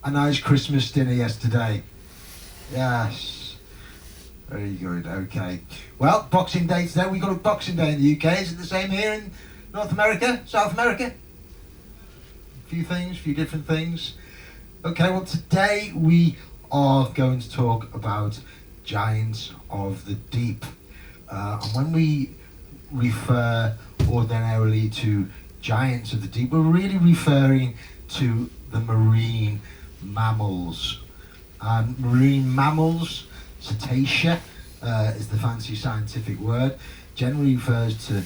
a nice Christmas dinner yesterday? Yes. Very good, okay. Well, Boxing Day today. We got a Boxing Day in the UK. Is it the same here in North America, South America? A few things, a few different things. Okay, well today we are going to talk about giants of the deep. And when we refer ordinarily to giants of the deep, we're really referring to the marine mammals. And marine mammals, cetacea is the fancy scientific word, generally refers to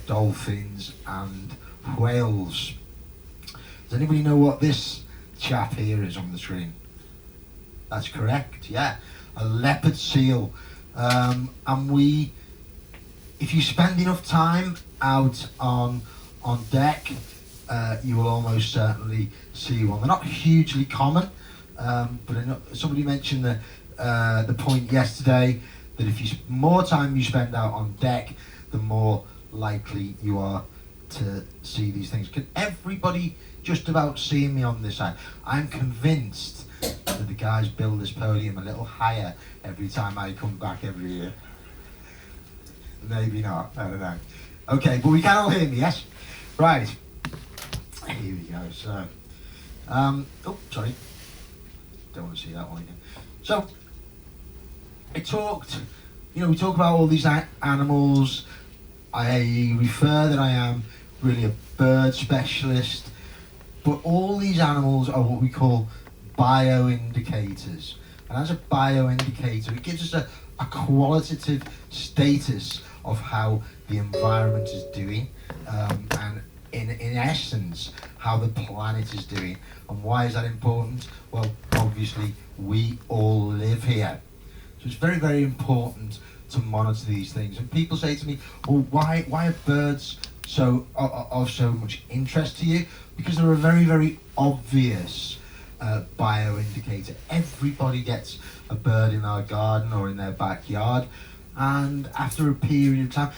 dolphins and whales. Does anybody know what this chap here is on the screen? That's correct, yeah, a leopard seal. And if you spend enough time out on deck, you will almost certainly see one. They're not hugely common, but somebody mentioned the point yesterday that more time you spend out on deck, the more likely you are to see these things. Can everybody just about see me on this side? I'm convinced that the guys build this podium a little higher every time I come back every year. Maybe not, I don't know. Okay, but we can all hear me, yes? Right, here we go. So, sorry, don't want to see that one again. So, we talk about all these animals. I refer that I am really a bird specialist, but all these animals are what we call bioindicators. And as a bioindicator, it gives us a qualitative status of how the environment is doing, and in essence, how the planet is doing. And why is that important? Well, obviously, we all live here. So it's very, very important to monitor these things. And people say to me, well, why are birds of so much interest to you? Because they're a very, very obvious bioindicator. Everybody gets a bird in our garden or in their backyard, and after a period of time,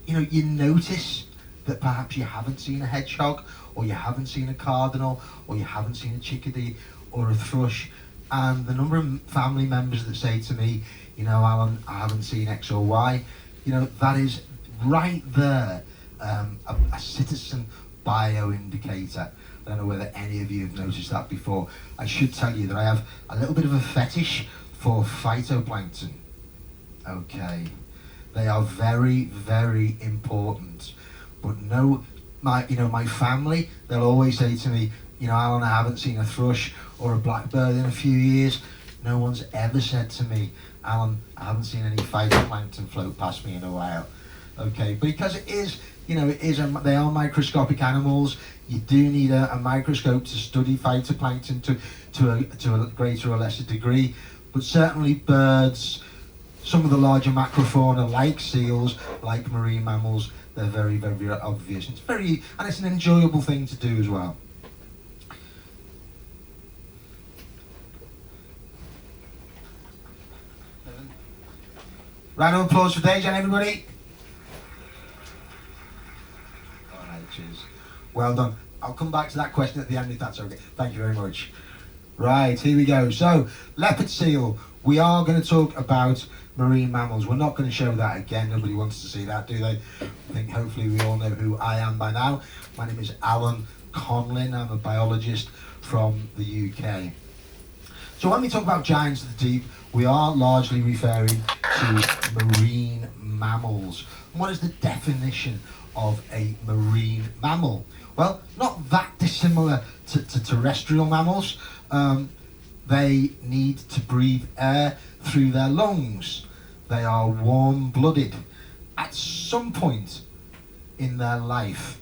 you notice that perhaps you haven't seen a hedgehog, or you haven't seen a cardinal, or you haven't seen a chickadee or a thrush. And the number of family members that say to me, Alan, I haven't seen X or Y, that is right there, a citizen bioindicator. I don't know whether any of you have noticed that before. I should tell you that I have a little bit of a fetish for phytoplankton. Okay, they are very, very important. But my family, they'll always say to me, Alan, I haven't seen a thrush or a blackbird in a few years. No one's ever said to me, Alan, I haven't seen any phytoplankton float past me in a while. Okay, because they are microscopic animals. You do need a microscope to study phytoplankton to a greater or lesser degree. But certainly birds, some of the larger macrofauna like seals, like marine mammals, they're very, very obvious. And it's an enjoyable thing to do as well. Round of applause for Dejan, everybody. All right, cheers. Well done. I'll come back to that question at the end if that's okay. Thank you very much. Right, here we go. So, leopard seal. We are going to talk about marine mammals. We're not going to show that again. Nobody wants to see that, do they? I think hopefully we all know who I am by now. My name is Alan Conlin. I'm a biologist from the UK. So when we talk about giants of the deep, we are largely referring to marine mammals. And what is the definition of a marine mammal? Well, not that dissimilar to terrestrial mammals. They need to breathe air through their lungs. They are warm-blooded. At some point in their life,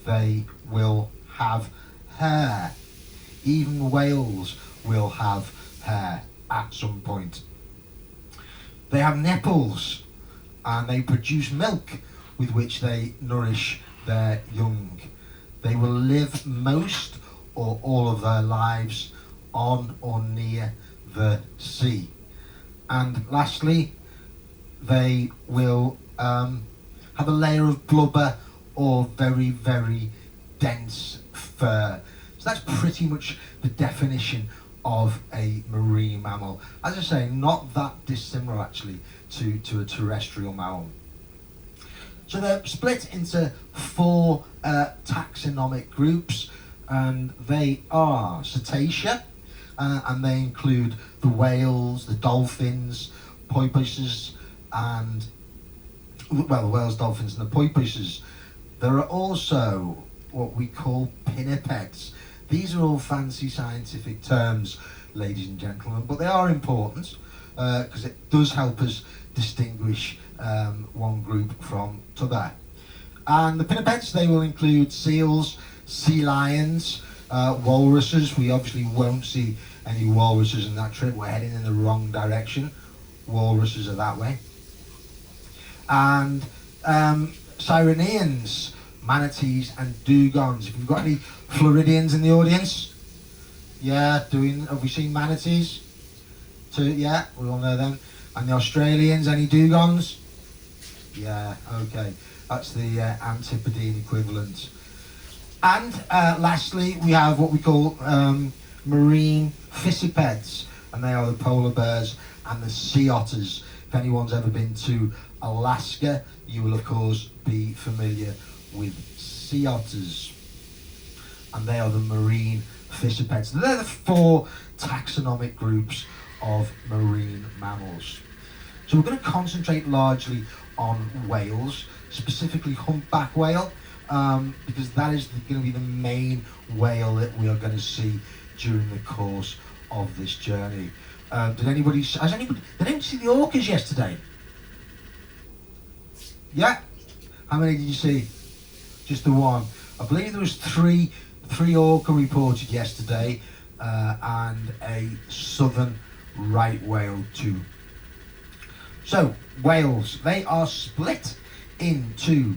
they will have hair. Even whales will have hair at some point. They have nipples, and they produce milk with which they nourish their young. They will live most or all of their lives on or near the sea. And lastly, they will have a layer of blubber or very, very dense fur. So that's pretty much the definition of a marine mammal. As I say, not that dissimilar actually to a terrestrial mammal. So they're split into four taxonomic groups, and they are Cetacea, and they include the whales, the dolphins, porpoises, and well, the whales, dolphins, and the porpoises. There are also what we call pinnipeds. These are all fancy scientific terms, ladies and gentlemen, but they are important because it does help us distinguish one group from another. And the pinnipeds, they will include seals, sea lions, walruses. We obviously won't see any walruses in that trip. We're heading in the wrong direction. Walruses are that way. And sirenians, manatees, and dugongs. If you've got any Floridians in the audience, yeah, have we seen manatees? Yeah, we all know them. And the Australians, any dugongs? Yeah, okay. That's the Antipodean equivalent. And lastly, we have what we call marine fissipeds, and they are the polar bears and the sea otters. If anyone's ever been to Alaska, you will of course be familiar with sea otters, and they are the marine fissipeds. They're the four taxonomic groups of marine mammals. So we're going to concentrate largely on whales, specifically humpback whale, because that is going to be the main whale that we are going to see during the course of this journey. Did anybody see the orcas yesterday? Yeah? How many did you see? Just the one. I believe there was three orca reported yesterday, and a southern right whale too. So, whales, they are split into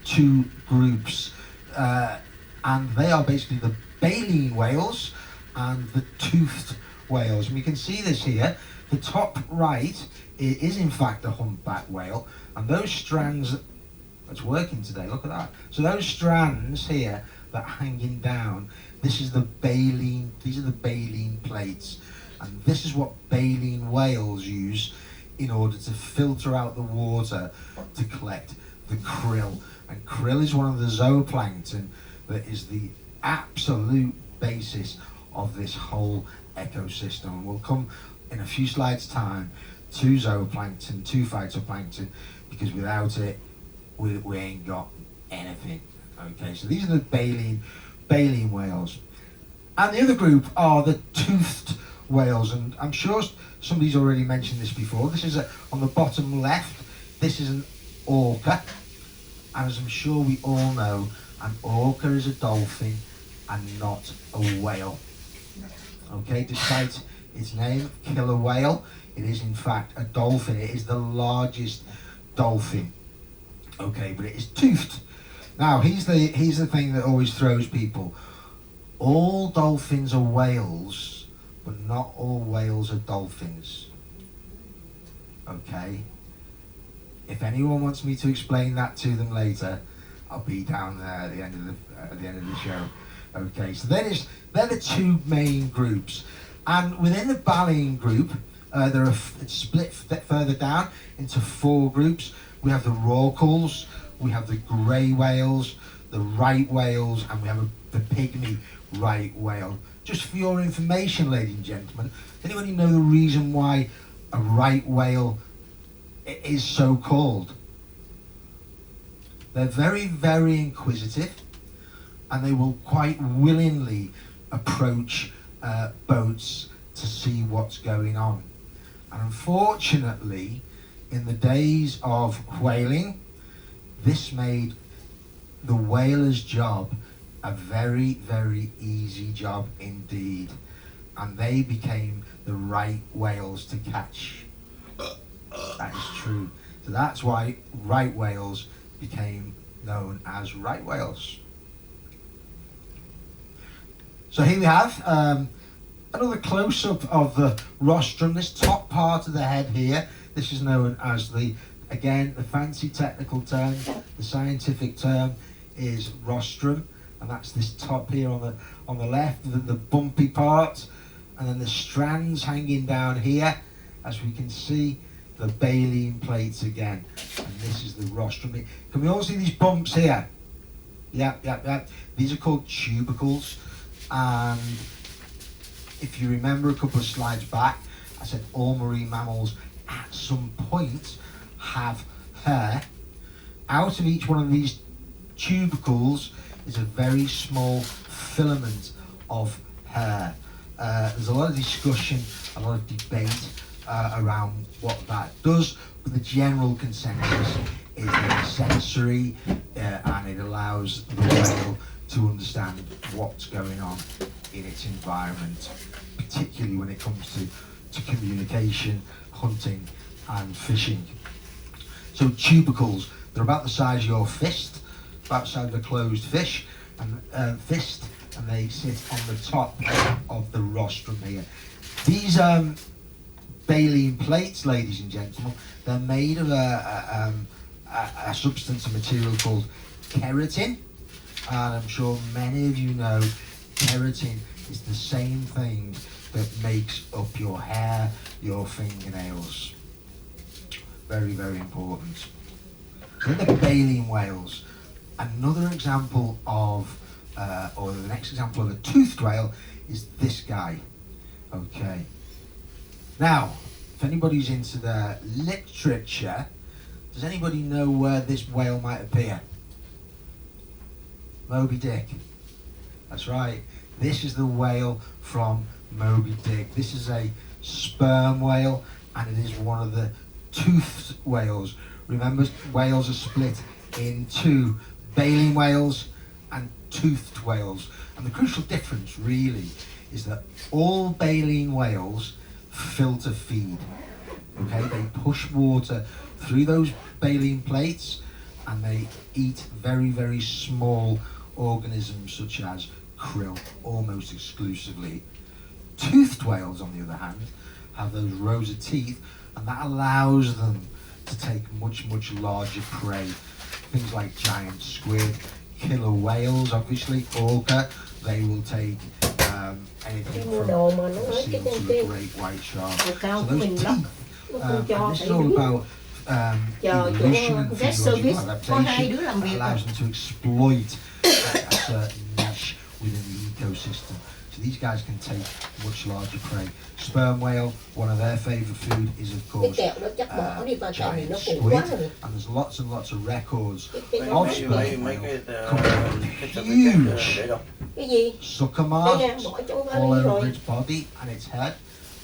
two groups, and they are basically the baleen whales and the toothed whales. And we can see this here. The top right is in fact a humpback whale, and those strands, it's working today, look at that. So those strands here that are hanging down, this is the baleen, these are the baleen plates, and this is what baleen whales use in order to filter out the water to collect the krill. And krill is one of the zooplankton that is the absolute basis of this whole ecosystem. And we'll come in a few slides time to zooplankton, to phytoplankton, because without it we ain't got anything. Okay, so these are the baleen whales. And the other group are the toothed whales, and I'm sure somebody's already mentioned this before. This is on the bottom left, this is an orca, and as I'm sure we all know, an orca is a dolphin and not a whale. Okay, despite its name, killer whale, it is in fact a dolphin. It is the largest dolphin. Okay, but it is toothed. Now, here's the thing that always throws people. All dolphins are whales, but not all whales are dolphins. Okay? If anyone wants me to explain that to them later, I'll be down there at the end of the show. Okay, so they're the two main groups. And within the baleen group, it's split further down into four groups. We have the rorquals, we have the grey whales, the right whales, and we have the pygmy right whale. Just for your information, ladies and gentlemen, anybody know the reason why a right whale is so called? They're very, very inquisitive, and they will quite willingly approach boats to see what's going on. And unfortunately, in the days of whaling, this made the whaler's job a very, very easy job indeed, and they became the right whales to catch. That is true. So that's why right whales became known as right whales. So here we have another close-up of the rostrum. This top part of the head here, this is known as the fancy technical term, the scientific term is rostrum, and that's this top here on the left, the bumpy part. and then the strands hanging down here, as we can see, the baleen plates again, and this is the rostrum. Can we all see these bumps here? Yep. These are called tubercles, and if you remember a couple of slides back, I said all marine mammals at some point have hair. Out of each one of these tubercles is a very small filament of hair. There's a lot of discussion, a lot of debate around what that does, but the general consensus is that it's sensory and it allows the whale to understand what's going on in its environment, particularly when it comes to communication, hunting and fishing. So tubercles, they're about the size of your fist, about the size of a closed fist, and they sit on the top of the rostrum here. These baleen plates, ladies and gentlemen, they're made of a substance, a material called keratin, and I'm sure many of you know keratin is the same thing that makes up your hair, your fingernails. Very, very important. So the baleen whales, another example of, or the next example of a toothed whale is this guy. Okay. Now, if anybody's into the literature, does anybody know where this whale might appear? Moby Dick. That's right. This is the whale from Moby Dick. This is a sperm whale, and it is one of the toothed whales. Remember, whales are split into baleen whales and toothed whales. And the crucial difference really is that all baleen whales filter feed. Okay, they push water through those baleen plates and they eat very, very small organisms such as krill, almost exclusively. Toothed whales, on the other hand, have those rows of teeth, and that allows them to take much, much larger prey. Things like giant squid, killer whales, obviously, orca. They will take anything from a seal to a great white shark. So those teeth, and this is all about evolution and physiological adaptation that allows them to exploit a certain niche within the ecosystem. So these guys can take much larger prey. Sperm whale, one of their favourite food is of course giant squid, and there's lots and lots of records of sperm whale coming with huge sucker marks all over its body and its head,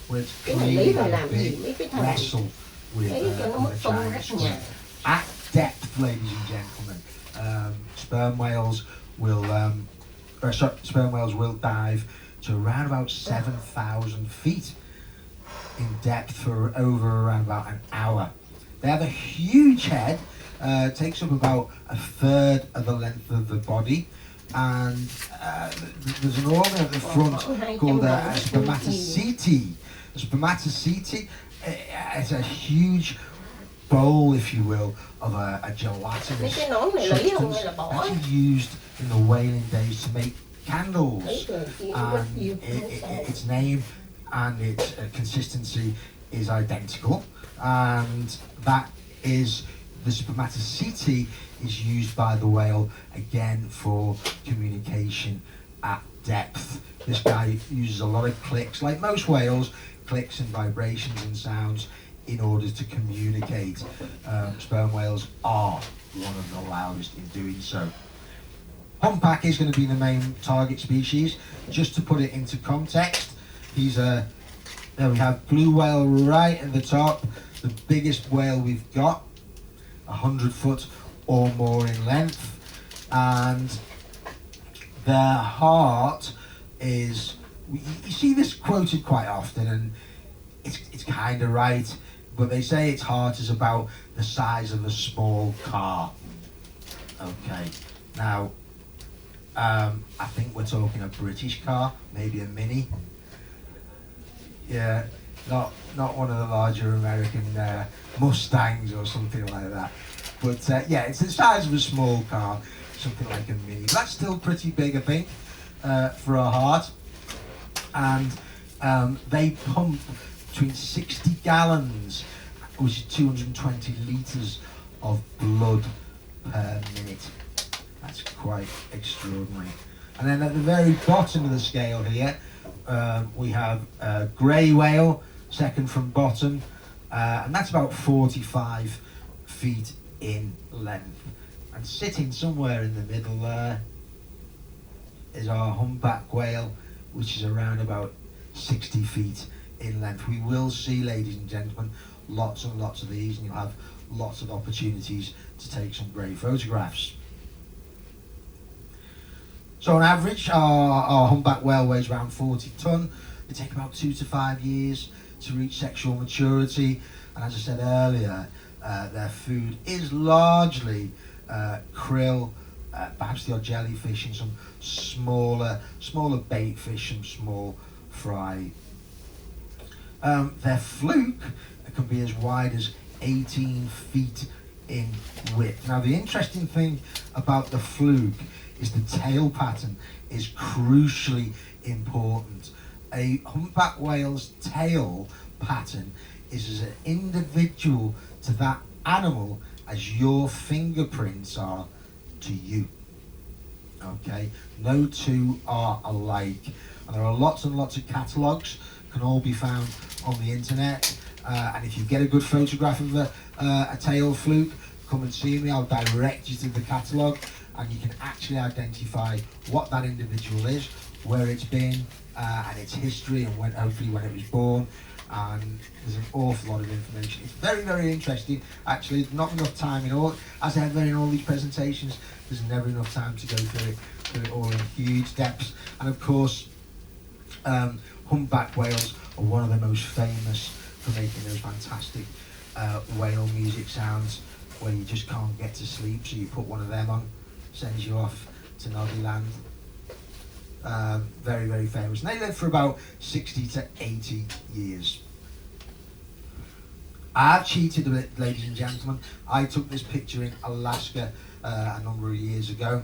where it's clearly had a big wrestle with a giant squid. At depth, ladies and gentlemen, sperm whales will dive to around about 7,000 feet in depth for over around about an hour. They have a huge head, takes up about a third of the length of the body, and there's an organ at the front called a spermatocyte. A spermatocyte, it's a huge bowl, if you will, of a gelatinous substance actually used in the whaling days to make candles, and its name and its consistency is identical, and that is the spermatocyte is used by the whale again for communication at depth. This guy uses a lot of clicks, like most whales, clicks and vibrations and sounds in order to communicate. Sperm whales are one of the loudest in doing so. Humpback is going to be the main target species. Just to put it into context, there we have blue whale right at the top, the biggest whale we've got, 100 foot or more in length, and their heart is, you see this quoted quite often, and it's kind of right, but they say its heart is about the size of a small car. Okay, now I think we're talking a British car, maybe a Mini. Yeah, not one of the larger American Mustangs or something like that. But yeah, it's the size of a small car, something like a Mini. That's still pretty big, I think, for a heart. And They pump between 60 gallons, which is 220 litres of blood per minute. That's quite extraordinary. And then at the very bottom of the scale here, we have grey whale, second from bottom, and that's about 45 feet in length. And sitting somewhere in the middle there is our humpback whale, which is around about 60 feet in length. We will see, ladies and gentlemen, lots and lots of these, and you'll have lots of opportunities to take some great photographs. So on average, our humpback whale weighs around 40 tonne. They take about 2 to 5 years to reach sexual maturity, and as I said earlier, their food is largely krill, perhaps the odd jellyfish, and some smaller bait fish, some small fry. Their fluke can be as wide as 18 feet in width. Now the interesting thing about the fluke is the tail pattern is crucially important. A humpback whale's tail pattern is as an individual to that animal as your fingerprints are to you. Okay, no two are alike, and there are lots and lots of catalogues, can all be found on the internet, and if you get a good photograph of a tail fluke, come and see me. I'll direct you to the catalogue, and you can actually identify what that individual is, where it's been, and its history, and hopefully when it was born. And there's an awful lot of information. It's very, very interesting. Actually, not enough time in all, as ever in all these presentations, there's never enough time to go through it all in huge depths. And of course, humpback whales are one of the most famous for making those fantastic whale music sounds where you just can't get to sleep, so you put one of them on, sends you off to Noddyland. Very, very famous. And they live for about 60 to 80 years. I've cheated a bit, ladies and gentlemen. I took this picture in Alaska a number of years ago.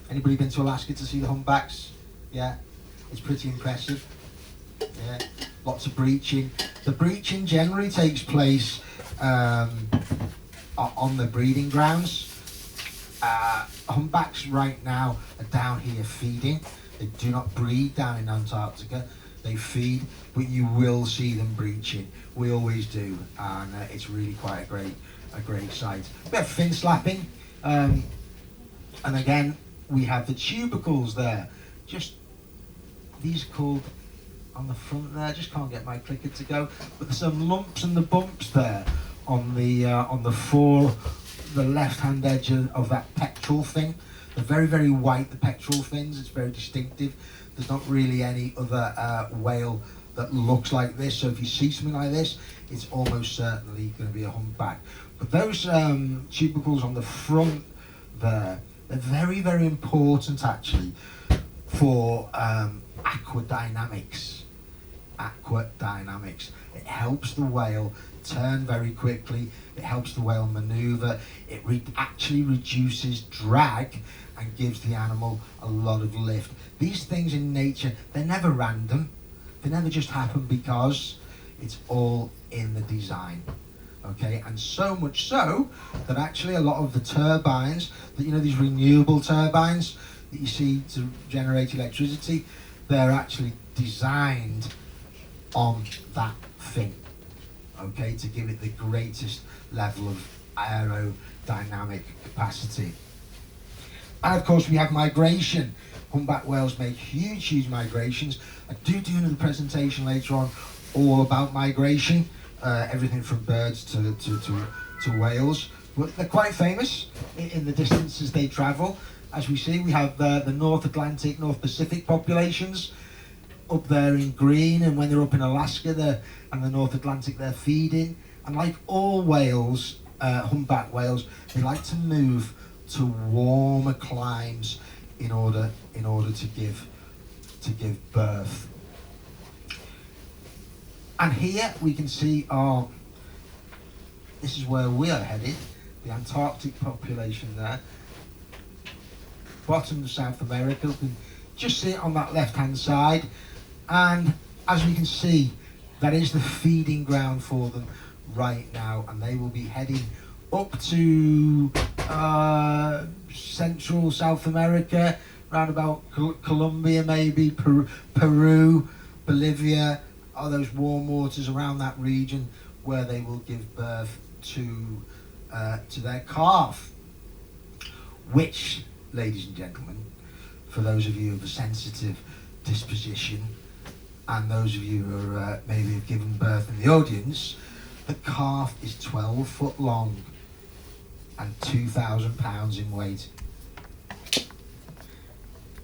Anybody been to Alaska to see the humpbacks? Yeah, it's pretty impressive. Yeah, lots of breaching. The breaching generally takes place on the breeding grounds. Humpbacks right now are down here feeding. They do not breed down in Antarctica. They feed, but you will see them breaching. We always do, and it's really quite a great sight. We have fin slapping, and again we have the tubercles there. Just these are called on the front there. Just can't get my clicker to go, but there's some lumps and the bumps there on the left-hand edge of that pectoral fin. They're very, very white, the pectoral fins. It's very distinctive. There's not really any other whale that looks like this. So if you see something like this, it's almost certainly going to be a humpback. But those tubercles on the front there, they're very, very important actually for aquadynamics. Aquadynamics. It helps the whale turn very quickly. It helps the whale maneuver. It actually reduces drag and gives the animal a lot of lift. These things in nature, they're never random. They never just happen because. It's all in the design. Okay, and so much so that actually a lot of the turbines, that these renewable turbines that you see to generate electricity, they're actually designed on that fin. Okay, to give it the greatest level of aerodynamic capacity. And of course we have migration. Humpback whales make huge migrations. I do another presentation later on all about migration, everything from birds to whales. But they're quite famous in the distances they travel. As we see, we have the North Atlantic, North Pacific populations up there in green, and when they're up in Alaska and the North Atlantic, they're feeding. And like all whales, humpback whales, they like to move to warmer climes in order to give birth. And here we can see this is where we are headed, the Antarctic population there. Bottom of South America, up in just sit on that left hand side, and as we can see, that is the feeding ground for them right now, and they will be heading up to Central South America, around about Colombia, maybe Peru, Bolivia, are those warm waters around that region where they will give birth to their calf, which, ladies and gentlemen, for those of you of a sensitive disposition, and those of you who are, maybe have given birth in the audience, the calf is 12 foot long and 2,000 pounds in weight.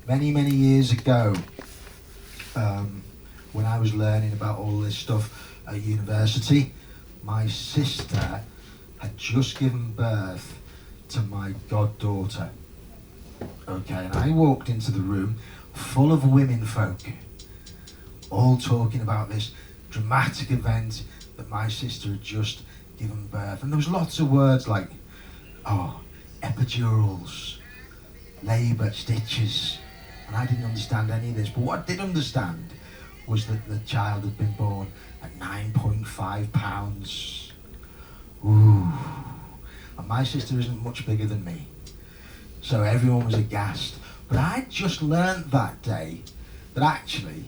Many, many years ago, when I was learning about all this stuff at university, my sister had just given birth to my goddaughter. Okay, and I walked into the room full of women folk, all talking about this dramatic event that my sister had just given birth. And there was lots of words like, oh, epidurals, labour, stitches. And I didn't understand any of this, but what I did understand was that the child had been born at 9.5 pounds. Ooh. And my sister isn't much bigger than me. So everyone was aghast. But I just learnt that day that actually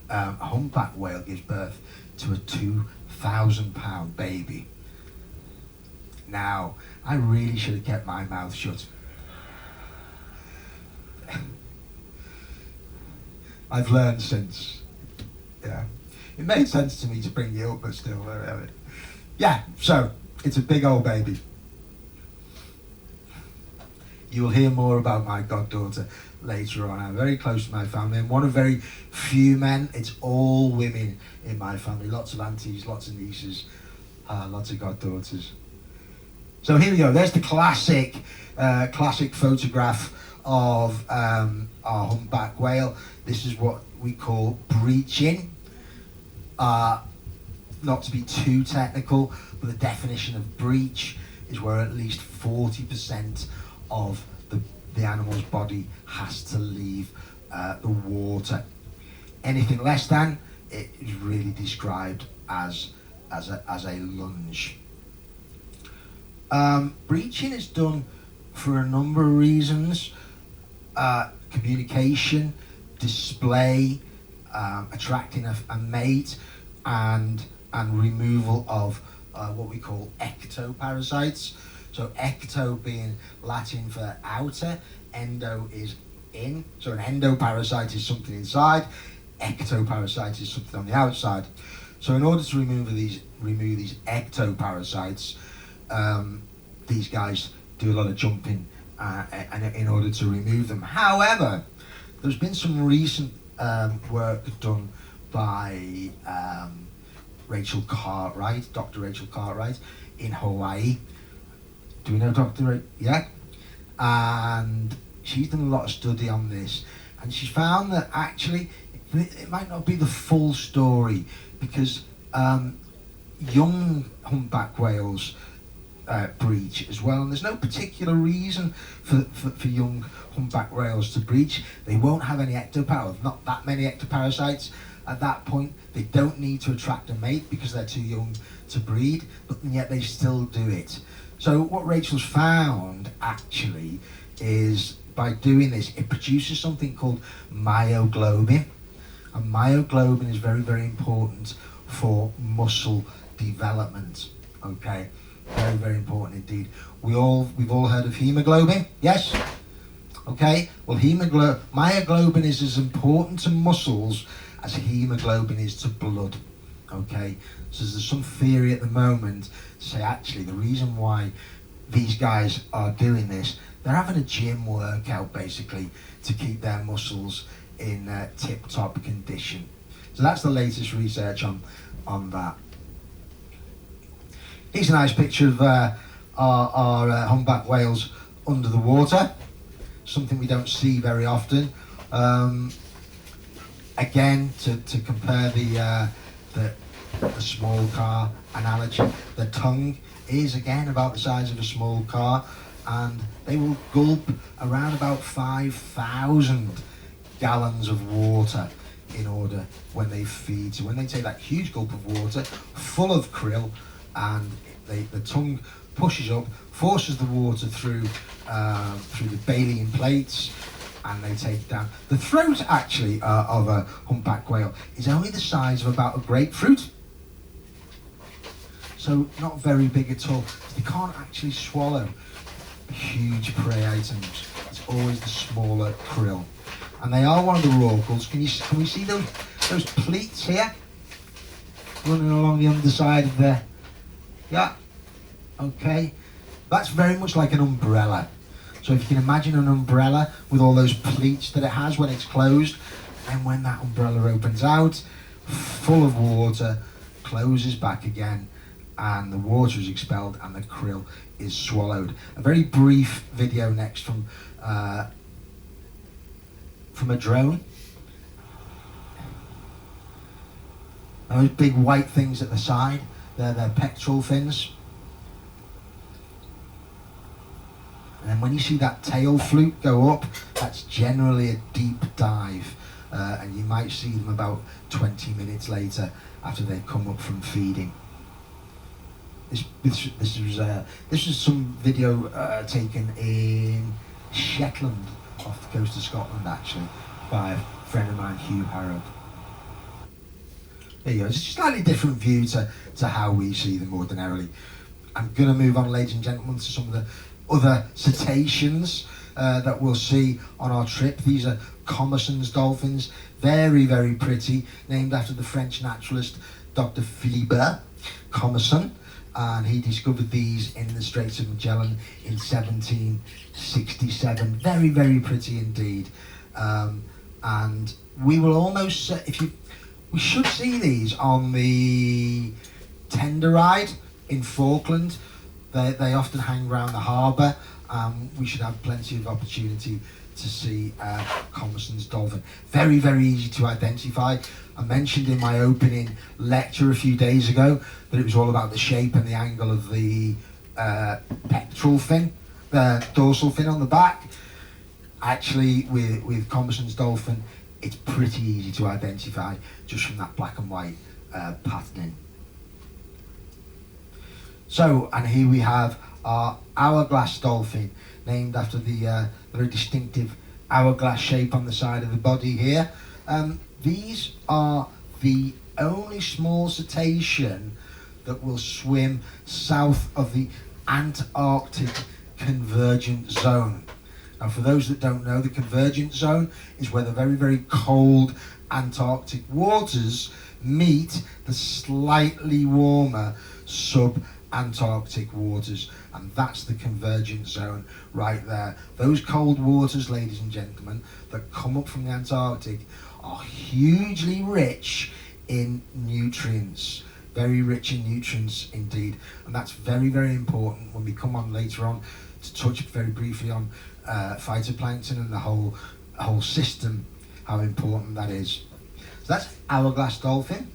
a humpback whale gives birth to a 2,000 pound baby. Now, I really should have kept my mouth shut. I've learned since. Yeah. It made sense to me to bring you up, but still, yeah, so it's a big old baby. You will hear more about my goddaughter later on. I'm very close to my family. I'm one of very few men. It's all women in my family. Lots of aunties, lots of nieces, lots of goddaughters. So here we go. There's the classic photograph of our humpback whale. This is what we call breaching. Not to be too technical, but the definition of breach is where at least 40% of the animal's body has to leave the water. Anything less than, it is really described as a lunge. Breaching is done for a number of reasons. Communication, display, attracting a mate, and removal of what we call ectoparasites. So ecto being Latin for outer, endo is in. So an endoparasite is something inside, ectoparasite is something on the outside. So in order to remove these ectoparasites, these guys do a lot of jumping and in order to remove them. However, there's been some recent work done by Rachel Cartwright, Dr. Rachel Cartwright in Hawaii. Do we know Dr. Rachel? Yeah? And she's done a lot of study on this, and she found that actually it might not be the full story, because young humpback whales breach as well, and there's no particular reason for young humpback whales to breach. They won't have any ectoparasites, not that many ectoparasites at that point. They don't need to attract a mate because they're too young to breed, but yet they still do it. So what Rachel's found actually is by doing this, it produces something called myoglobin, and myoglobin is very, very important for muscle development. Okay, very, very important indeed. We've all heard of hemoglobin, yes? Okay, well myoglobin is as important to muscles as hemoglobin is to blood. Okay, so there's some theory at the moment to say actually the reason why these guys are doing this, they're having a gym workout basically to keep their muscles in tip-top condition. So that's the latest research on that. Here's a nice picture of our humpback whales under the water, something we don't see very often. Again, to compare the small car analogy, the tongue is again about the size of a small car, and they will gulp around about 5,000 gallons of water in order when they feed. So when they take that huge gulp of water full of krill, and the tongue pushes up, forces the water through the baleen plates, and they take it down. The throat actually of a humpback whale is only the size of about a grapefruit. So not very big at all. They can't actually swallow huge prey items. It's always the smaller krill. And they are one of the rorquals. Can we see those pleats here? Running along the underside of there. Yeah. Okay. That's very much like an umbrella. So if you can imagine an umbrella with all those pleats that it has when it's closed, and when that umbrella opens out, full of water, closes back again, and the water is expelled and the krill is swallowed. A very brief video next from a drone. Those big white things at the side, they're their pectoral fins. And then when you see that tail fluke go up, that's generally a deep dive. And you might see them about 20 minutes later after they come up from feeding. This was some video taken in Shetland, off the coast of Scotland actually, by a friend of mine, Hugh Harrod. There you go, it's a slightly different view to how we see them ordinarily. I'm going to move on, ladies and gentlemen, to some of the other cetaceans that we'll see on our trip. These are Commerson's dolphins, very, very pretty, named after the French naturalist Dr. Philibert Commerson, and he discovered these in the Straits of Magellan in 1767. Very, very pretty indeed. And we will almost, we should see these on the tender ride in Falkland. They often hang around the harbour. We should have plenty of opportunity to see Commerson's dolphin. Very, very easy to identify. I mentioned in my opening lecture a few days ago that it was all about the shape and the angle of the pectoral fin, the dorsal fin on the back. Actually, with Commerson's dolphin, it's pretty easy to identify just from that black and white patterning. So, and here we have our hourglass dolphin, named after the very distinctive hourglass shape on the side of the body here. These are the only small cetacean that will swim south of the Antarctic convergent zone. Now, for those that don't know, the convergent zone is where the very, very cold Antarctic waters meet the slightly warmer sub-Antarctic waters, and that's the convergent zone right there. Those cold waters, ladies and gentlemen, that come up from the Antarctic are hugely rich in nutrients. Very rich in nutrients indeed, and that's very, very important when we come on later on to touch very briefly on phytoplankton and the whole system, how important that is. So that's hourglass dolphin.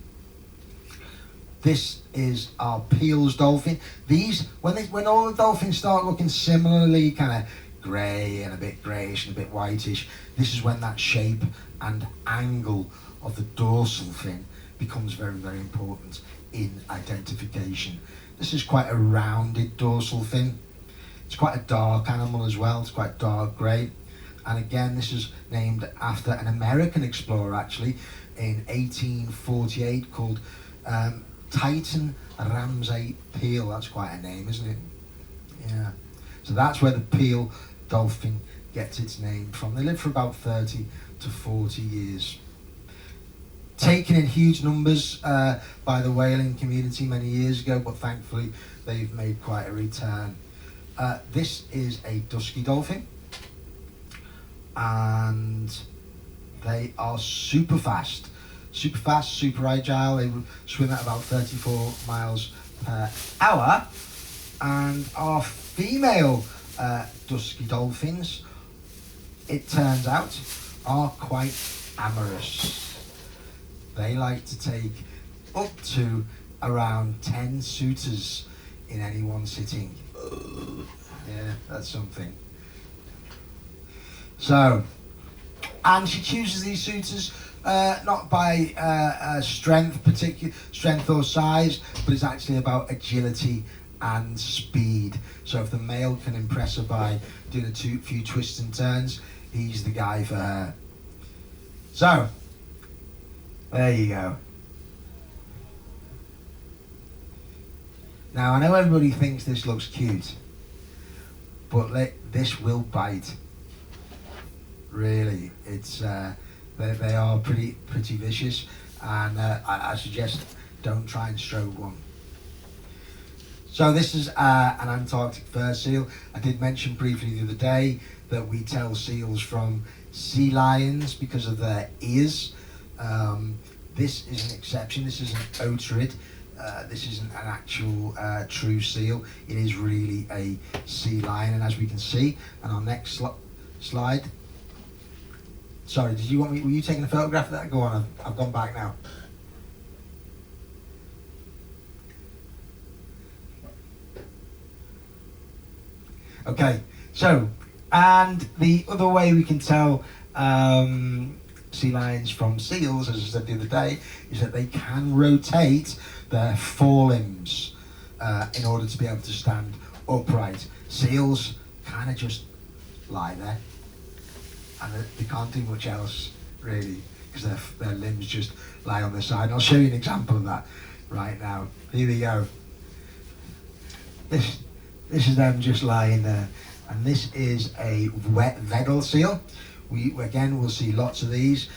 This is our Peale's dolphin. These, when all the dolphins start looking similarly kind of grey and a bit greyish and a bit whitish, this is when that shape and angle of the dorsal fin becomes very, very important in identification. This is quite a rounded dorsal fin. It's quite a dark animal as well. It's quite dark grey. And again, this is named after an American explorer actually in 1848 called Titan Ramsay Peale. That's quite a name, isn't it? Yeah. So that's where the Peale dolphin gets its name from. They live for about 30 to 40 years. Taken in huge numbers by the whaling community many years ago, but thankfully they've made quite a return. This is a dusky dolphin, and they are super fast, super agile. They swim at about 34 miles per hour, and our female dusky dolphins, it turns out, are quite amorous. They like to take up to around 10 suitors in any one sitting. Yeah, that's something. So, And she chooses these suitors not by strength or size, but it's actually about agility and speed. So if the male can impress her by doing a few twists and turns, he's the guy for her. So, there you go. Now, I know everybody thinks this looks cute, but this will bite. Really, it's they are pretty vicious, and I suggest don't try and stroke one. So this is an Antarctic fur seal. I did mention briefly the other day that we tell seals from sea lions because of their ears. This is an exception. This is an otrid. This isn't an actual true seal. It is really a sea lion, and as we can see, and our next slide. Sorry, did you want me? Were you taking a photograph of that? Go on. I've gone back now. Okay. So, and the other way we can tell sea lions from seals, as I said the other day, is that they can rotate their forelimbs in order to be able to stand upright. Seals kind of just lie there, and they can't do much else really, because their limbs just lie on their side. And I'll show you an example of that right now. Here we go. This is them just lying there, and this is a wet Weddell seal. We'll see lots of these.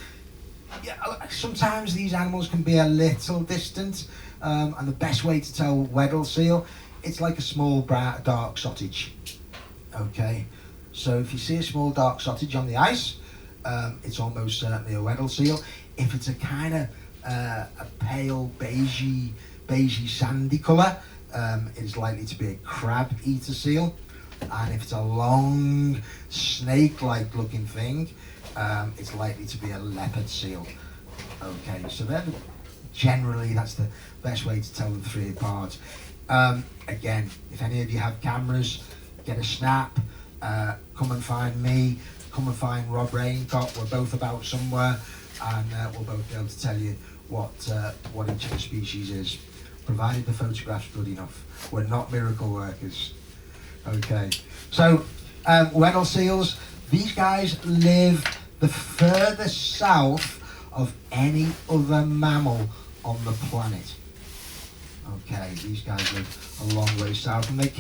Yeah, sometimes these animals can be a little distant, and the best way to tell Weddell seal, it's like a small dark sausage. Okay, so if you see a small dark sausage on the ice, it's almost certainly a Weddell seal. If it's a kind of a pale beigey sandy colour, it's likely to be a crab eater seal. And if it's a long snake-like looking thing, it's likely to be a leopard seal. Okay, so generally that's the best way to tell the three apart. Again, if any of you have cameras, get a snap, come and find me, come and find Rob Raincott. We're both about somewhere, and we'll both be able to tell you what each of the species is, provided the photograph's good enough. We're not miracle workers. Okay, so Weddell seals, these guys live the furthest south of any other mammal on the planet. Okay, these guys live a long way south, and they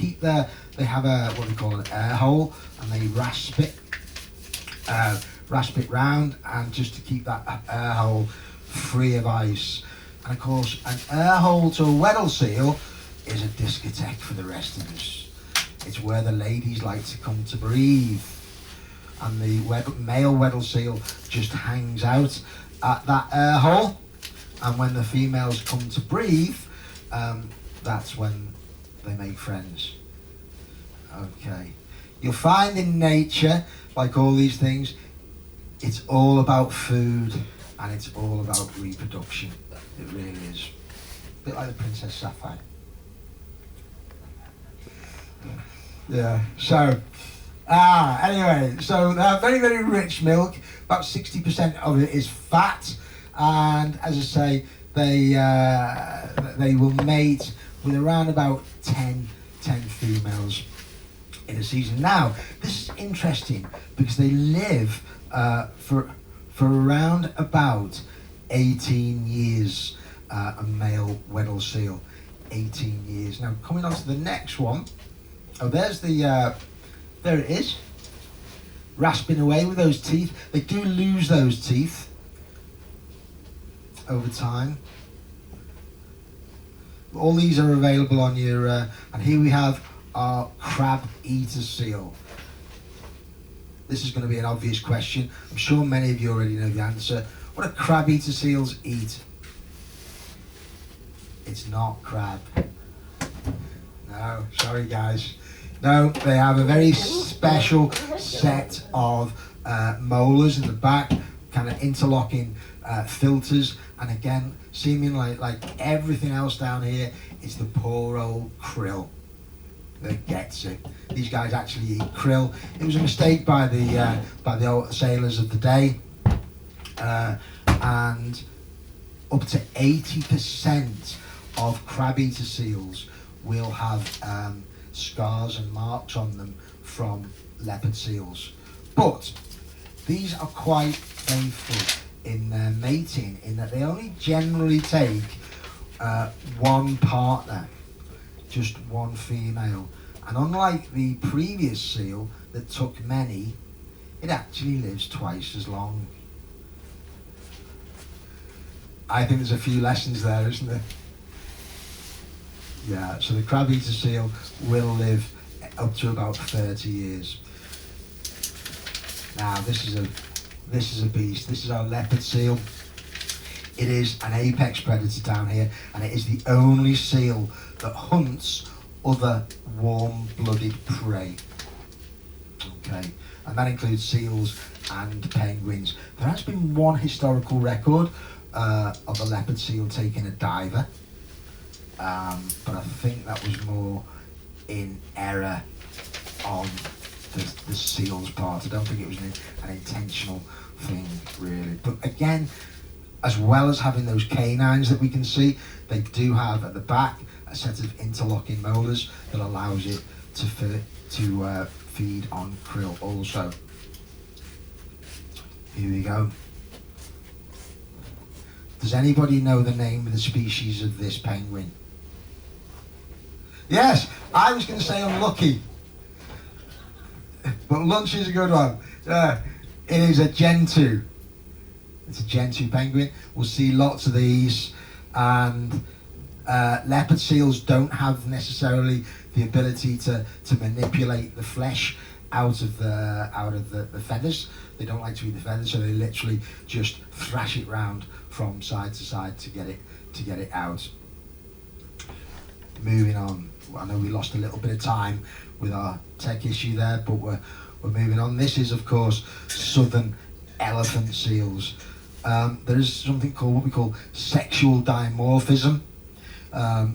have what they call an air hole, and they rasp it round, and just to keep that air hole free of ice. And of course, an air hole to a Weddell seal is a discotheque for the rest of us. It's where the ladies like to come to breathe, and the male Weddell seal just hangs out at that air hole, and when the females come to breathe, that's when they make friends. Okay, you'll find in nature, like all these things, it's all about food and it's all about reproduction. It really is. A bit like the Princess Sapphire. Yeah, so, anyway, so they're very, very rich milk. About 60% of it is fat, and as I say, they will mate with around about 10 females in a season. Now, this is interesting because they live for around about 18 years, a male Weddell seal, 18 years. Now, coming on to the next one. Oh, there's there it is, rasping away with those teeth. They do lose those teeth over time. All these are available on your, and here we have our crab eater seal. This is going to be an obvious question. I'm sure many of you already know the answer. What do crab eater seals eat? It's not crab. No, sorry guys. No, they have a very special set of molars in the back, kind of interlocking filters, and again, seeming like everything else down here, it's the poor old krill that gets it. These guys actually eat krill. It was a mistake by the old sailors of the day. and up to 80% of crab-eater seals will have scars and marks on them from leopard seals. But these are quite faithful in their mating, in that they only generally take one partner, just one female. And unlike the previous seal that took many, it actually lives twice as long. I think there's a few lessons there, isn't there? Yeah, so the crab-eater seal will live up to about 30 years. Now this is a beast. This is our leopard seal. It is an apex predator down here, and it is the only seal that hunts other warm-blooded prey. Okay, and that includes seals and penguins. There has been one historical record of a leopard seal taking a diver, but I think that was more in error on the seal's part. I don't think it was an intentional thing, really. But again, as well as having those canines that we can see, they do have at the back a set of interlocking molars that allows it to feed on krill also. Here we go. Does anybody know the name of the species of this penguin? Yes, I was going to say unlucky, but lunch is a good one. It is a gentoo. It's a gentoo penguin. We'll see lots of these, and leopard seals don't have necessarily the ability to manipulate the flesh out of the feathers. They don't like to eat the feathers, so they literally just thrash it round from side to side to get it out. Moving on. I know we lost a little bit of time with our tech issue there, but we're moving on. This is, of course, southern elephant seals. There is something called what we call sexual dimorphism.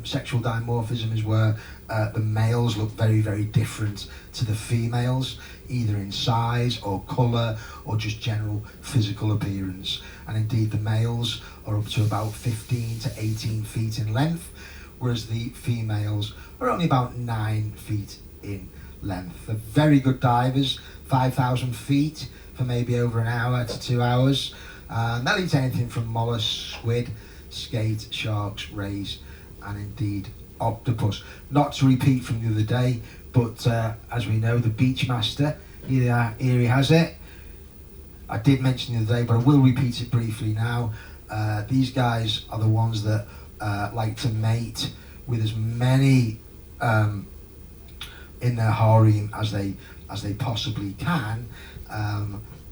Sexual dimorphism is where the males look very, very different to the females, either in size or colour or just general physical appearance. And indeed, the males are up to about 15 to 18 feet in length, whereas the females are only about 9 feet in length. They're very good divers, 5,000 feet for maybe over an hour to 2 hours. They'll eat anything from mollusks, squid, skate, sharks, rays, and indeed octopus. Not to repeat from the other day, but as we know, the Beachmaster, here he has it. I did mention the other day, but I will repeat it briefly now. These guys are the ones that like to mate with as many in their harem as they possibly can.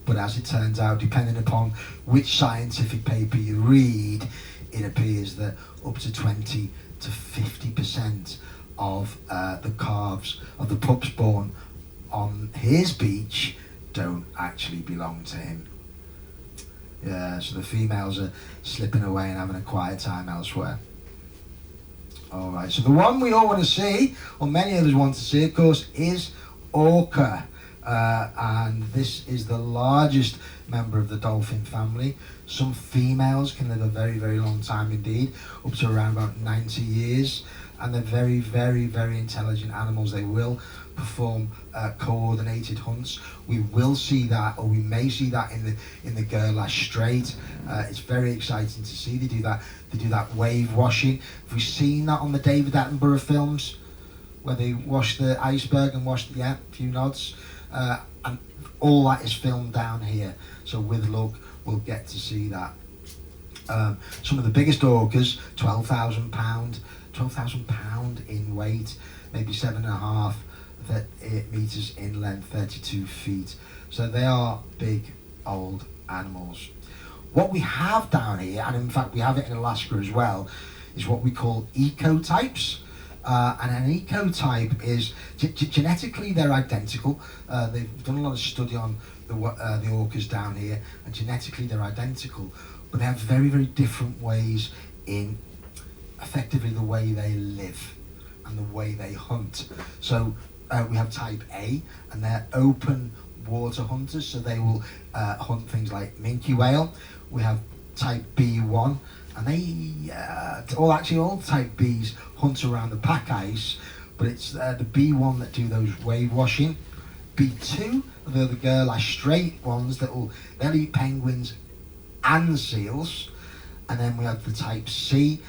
But as it turns out, depending upon which scientific paper you read, it appears that up to 20 to 50% of the calves of the pups born on his beach don't actually belong to him. Yeah, so the females are slipping away and having a quiet time elsewhere. Alright, so the one we all want to see, or many of us want to see, of course, is orca. And this is the largest member of the dolphin family. Some females can live a very, very long time indeed, up to around about 90 years. And they're very, very, very intelligent animals. They will perform coordinated hunts. We will see that, or we may see that in the Gerlache Strait. It's very exciting to see. They do that wave washing. Have we seen that on the David Attenborough films, where they wash the iceberg and wash a few nods? And all that is filmed down here. So with luck, we'll get to see that. Some of the biggest orcas, 12,000 pound in weight, maybe 7.5 meters in length, 32 feet. So they are big, old animals. What we have down here, and in fact we have it in Alaska as well, is what we call ecotypes. And an ecotype is, genetically they're identical. They've done a lot of study on the orcas down here, and genetically they're identical, but they have very, very different ways in effectively the way they live and the way they hunt. So we have type A, and they're open water hunters, so they will hunt things like minke whale. We have type B1, and they all type Bs hunt around the pack ice, but it's the B1 that do those wave washing. B2 are the girlish straight ones they'll eat penguins and seals. And then we have the type C,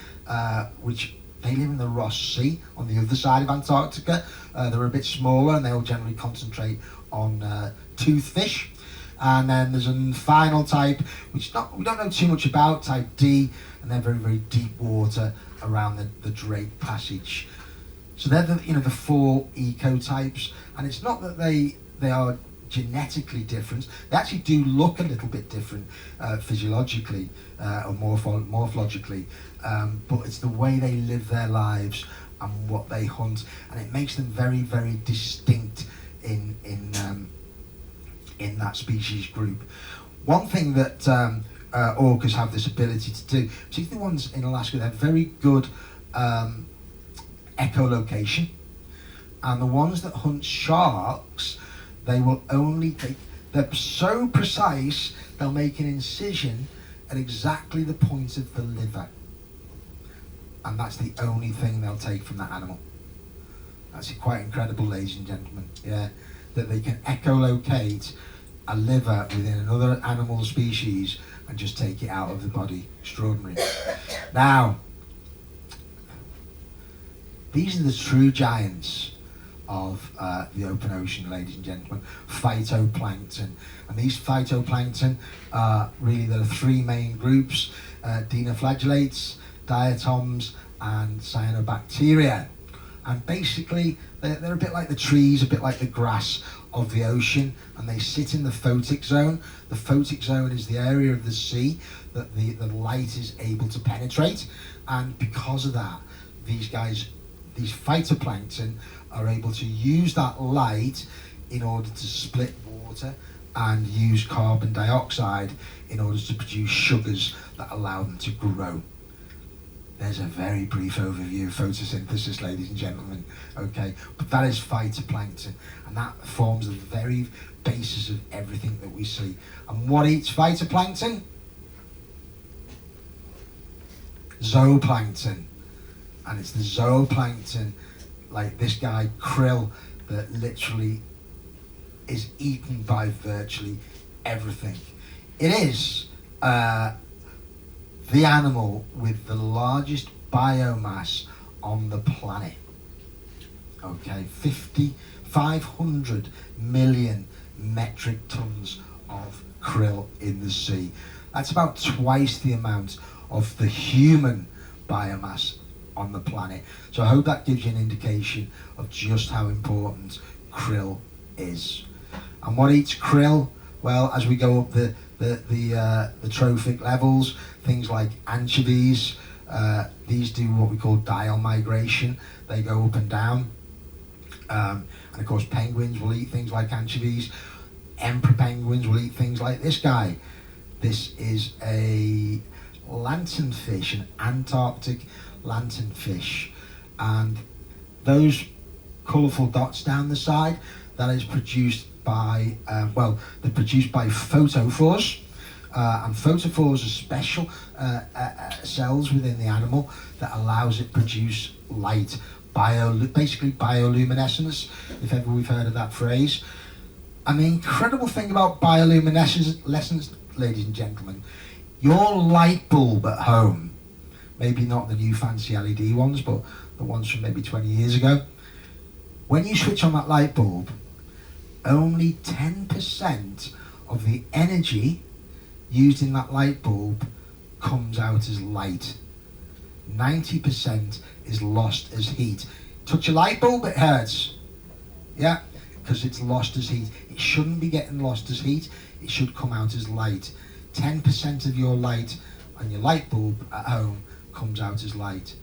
which they live in the Ross Sea on the other side of Antarctica. They're a bit smaller and they'll generally concentrate on toothfish. And then there's a final type, which we don't know too much about, type D, and they're very, very deep water around the Drake Passage. So they're the 4 ecotypes, and it's not that they are genetically different. They actually do look a little bit different physiologically or morphologically, but it's the way they live their lives and what they hunt, and it makes them very, very distinct in that species group. One thing that orcas have this ability to do, particularly the ones in Alaska, they're very good echolocation, and the ones that hunt sharks, they will only they're so precise, they'll make an incision at exactly the point of the liver, and that's the only thing they'll take from that animal. That's quite incredible, ladies and gentlemen. Yeah, that they can echolocate a liver within another animal species and just take it out of the body. Extraordinary. Now, these are the true giants of the open ocean, ladies and gentlemen, phytoplankton. And these phytoplankton are really, there are 3 main groups, dinoflagellates, diatoms, and cyanobacteria. And basically, they're a bit like the trees, a bit like the grass of the ocean, and they sit in the photic zone. The photic zone is the area of the sea that the light is able to penetrate, and because of that, these phytoplankton are able to use that light in order to split water and use carbon dioxide in order to produce sugars that allow them to grow. There's a very brief overview of photosynthesis, ladies and gentlemen, okay? But that is phytoplankton, and that forms the very basis of everything that we see. And what eats phytoplankton? Zooplankton. And it's the zooplankton, like this guy, krill, that literally is eaten by virtually everything. It is the animal with the largest biomass on the planet. Okay, 500 million metric tons of krill in the sea. That's about twice the amount of the human biomass on the planet. So I hope that gives you an indication of just how important krill is. And what eats krill? Well, as we go up the trophic levels, things like anchovies, these do what we call diel migration. They go up and down. And of course, penguins will eat things like anchovies. Emperor penguins will eat things like this guy. This is a lanternfish, an Antarctic lanternfish. And those colourful dots down the side, that is produced by, they're produced by photophores. And photophores are special cells within the animal that allows it to produce light, basically bioluminescence, if ever we've heard of that phrase. And the incredible thing about bioluminescence, ladies and gentlemen, your light bulb at home, maybe not the new fancy LED ones, but the ones from maybe 20 years ago, when you switch on that light bulb, only 10% of the energy used in that light bulb comes out as light. 90% is lost as heat. Touch a light bulb, it hurts. Yeah, because it's lost as heat. It shouldn't be getting lost as heat. It should come out as light. 10% of your light on your light bulb at home comes out as light.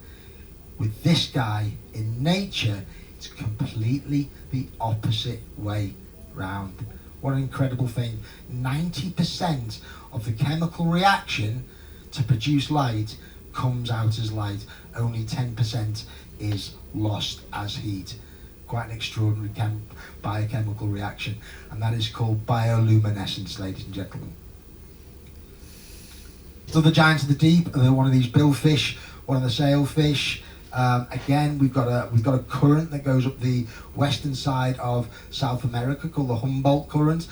With this guy, in nature, it's completely the opposite way round. What an incredible thing. 90% of the chemical reaction to produce light comes out as light. Only 10% is lost as heat. quite an extraordinary biochemical reaction, and that is called bioluminescence, ladies and gentlemen. So the giants of the deep, one of these billfish, one of the sailfish. Again, we've got a current that goes up the western side of South America called the Humboldt Current.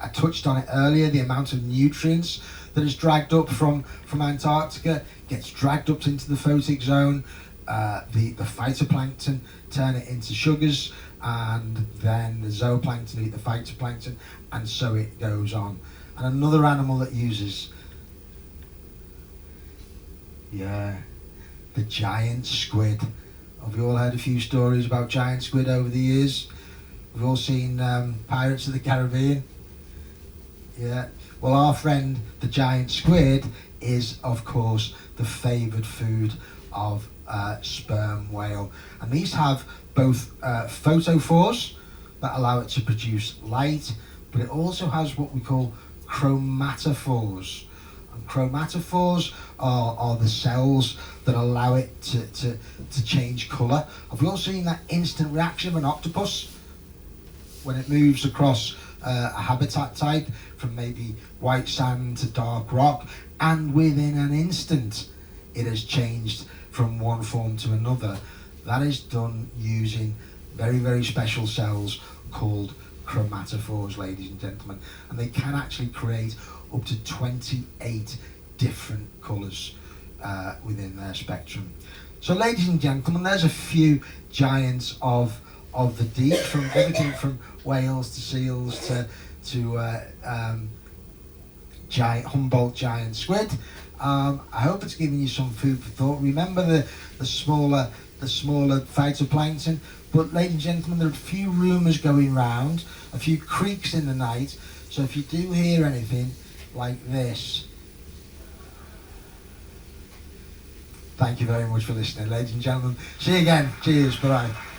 I touched on it earlier. The amount of nutrients that is dragged up from Antarctica gets dragged up into the photic zone. The phytoplankton turn it into sugars, and then the zooplankton eat the phytoplankton, and so it goes on. And another animal that uses, the giant squid. Have you all heard a few stories about giant squid over the years? We've all seen Pirates of the Caribbean. Yeah. Well, our friend, the giant squid, is, of course, the favoured food of sperm whale. And these have both photophores that allow it to produce light, but it also has what we call chromatophores. And chromatophores are the cells that allow it to change colour. Have you all seen that instant reaction of an octopus when it moves across a habitat type from maybe white sand to dark rock, and within an instant it has changed from one form to another? That is done using very, very special cells called chromatophores, ladies and gentlemen, and they can actually create up to 28 different colours within their spectrum. So, ladies and gentlemen, there's a few giants of the deep, from everything from whales to seals to giant Humboldt giant squid. I hope it's given you some food for thought. Remember the smaller phytoplankton. But ladies and gentlemen, there are a few rumours going round, a few creaks in the night. So if you do hear anything like this, thank you very much for listening, ladies and gentlemen. See you again. Cheers. Bye-bye.